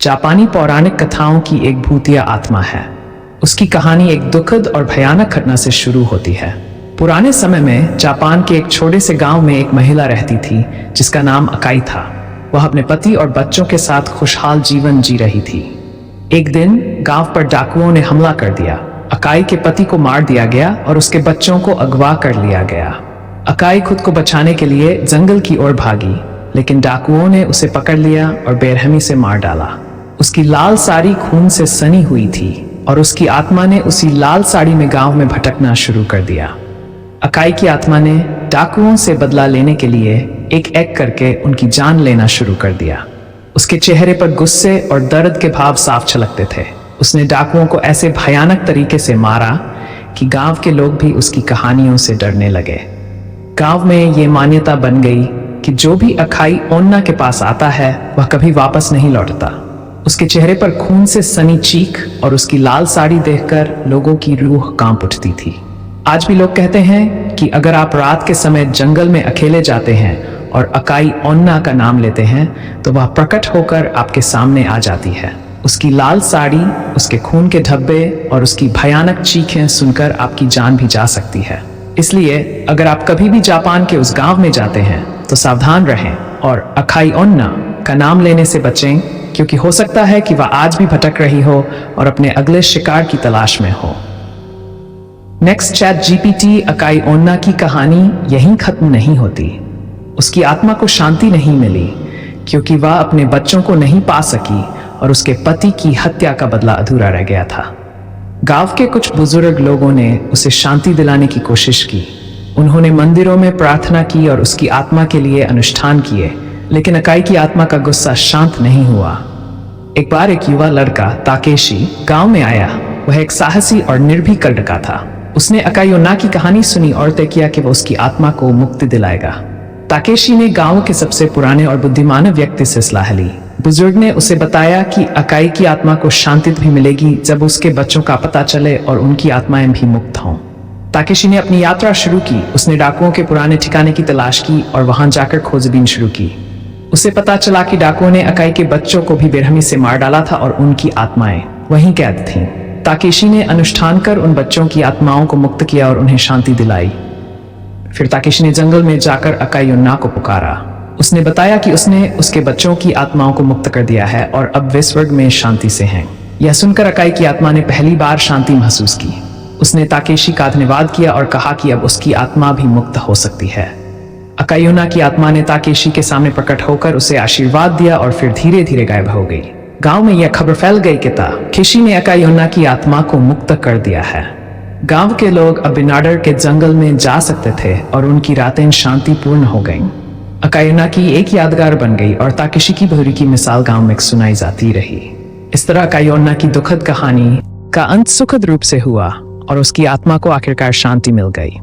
जापानी पौराणिक कथाओं की एक भूतिया आत्मा है। उसकी कहानी एक दुखद और भयानक घटना से शुरू होती है। पुराने समय में जापान के एक छोटे से गांव में एक महिला रहती थी जिसका नाम अकाई था। वह अपने पति और बच्चों के साथ खुशहाल जीवन जी रही थी। एक दिन गांव पर डाकुओं ने हमला कर दिया। अकाई के पति को मार दिया गया और उसके बच्चों को अगवा कर लिया गया। अकाई खुद को बचाने के लिए जंगल की ओर भागी, लेकिन डाकुओं ने उसे पकड़ लिया और बेरहमी से मार डाला। उसकी लाल साड़ी खून से सनी हुई थी और उसकी आत्मा ने उसी लाल साड़ी में गांव में भटकना शुरू कर दिया। अकाई की आत्मा ने डाकुओं से बदला लेने के लिए एक एक करके उनकी जान लेना शुरू कर दिया। उसके चेहरे पर गुस्से और दर्द के भाव साफ झलकते थे। उसने डाकुओं को ऐसे भयानक तरीके से मारा कि गांव के लोग भी उसकी कहानियों से डरने लगे। गांव में ये मान्यता बन गई कि जो भी अकाई ओन्ना के पास आता है वह कभी वापस नहीं लौटता। उसके चेहरे पर खून से सनी चीख और उसकी लाल साड़ी देखकर लोगों की रूह कांप उठती थी। आज भी लोग कहते हैं कि अगर आप रात के समय जंगल में अकेले जाते हैं और अकाई ओन्ना का नाम लेते हैं तो वह प्रकट होकर आपके सामने आ जाती है। उसकी लाल साड़ी, उसके खून के धब्बे और उसकी भयानक चीखें सुनकर आपकी जान भी जा सकती है। इसलिए अगर आप कभी भी जापान के उस गांव में जाते हैं तो सावधान रहें और अकाई ओन्ना का नाम लेने से बचें, क्योंकि हो सकता है कि वह आज भी भटक रही हो और अपने अगले शिकार की तलाश में हो। नेक्स्ट चैट जीपीटी अकाई ओन्ना की कहानी यहीं खत्म नहीं होती। उसकी आत्मा को शांति नहीं मिली क्योंकि वह अपने बच्चों को नहीं पा सकी और उसके पति की हत्या का बदला अधूरा रह गया था। गांव के कुछ बुजुर्ग लोगों ने उसे शांति दिलाने की कोशिश की। उन्होंने मंदिरों में प्रार्थना की और उसकी आत्मा के लिए अनुष्ठान किए, लेकिन अकाई की आत्मा का गुस्सा शांत नहीं हुआ। एक बार एक युवा लड़का ताकेशी गांव में आया। वह एक साहसी और निर्भीक लड़का था। उसने अकाई ओन्ना की कहानी सुनी और तय किया कि वह उसकी आत्मा को मुक्ति दिलाएगा। ताकेशी ने गांव के सबसे पुराने और बुद्धिमान व्यक्ति से सलाह ली। बुजुर्ग ने उसे बताया कि अकाई की आत्मा को शांति भी मिलेगी जब उसके बच्चों का पता चले और उनकी आत्माएं भी मुक्त हों। ताकेशी ने अपनी यात्रा शुरू की। उसने डाकुओं के पुराने ठिकाने की तलाश की और वहां जाकर खोजबीन शुरू की। उसे पता चला कि डाकुओं ने अकाई के बच्चों को भी बेरहमी से मार डाला था और उनकी आत्माएं वहीं कैद थीं। ताकेशी ने अनुष्ठान कर उन बच्चों की आत्माओं को मुक्त किया और उन्हें शांति दिलाई। फिर ताकेशी ने जंगल में जाकर अकाई ओन्ना को पुकारा। उसने बताया कि उसने उसके बच्चों की आत्माओं को मुक्त कर दिया है और अब वे स्वर्ग में शांति से हैं। यह सुनकर अकाई की आत्मा ने पहली बार शांति महसूस की। उसने ताकेशी का धन्यवाद किया और कहा कि अब उसकी आत्मा भी मुक्त हो सकती है। अकाई ओन्ना की आत्मा ने ताकेशी के सामने प्रकट होकर उसे आशीर्वाद दिया और फिर धीरे धीरे गायब हो गई। गांव में यह खबर फैल गई कि ताकेशी ने अकाई ओन्ना की आत्मा को मुक्त कर दिया है। गांव के लोग अब बिनाडर के जंगल में जा सकते थे और उनकी रातें शांतिपूर्ण हो गईं। अकाई ओन्ना की एक यादगार बन गई और ताकेशी की बहादुरी की मिसाल गांव में सुनाई जाती रही। इस तरह अकाई ओन्ना की दुखद कहानी का अंत सुखद रूप से हुआ और उसकी आत्मा को आखिरकार शांति मिल गई।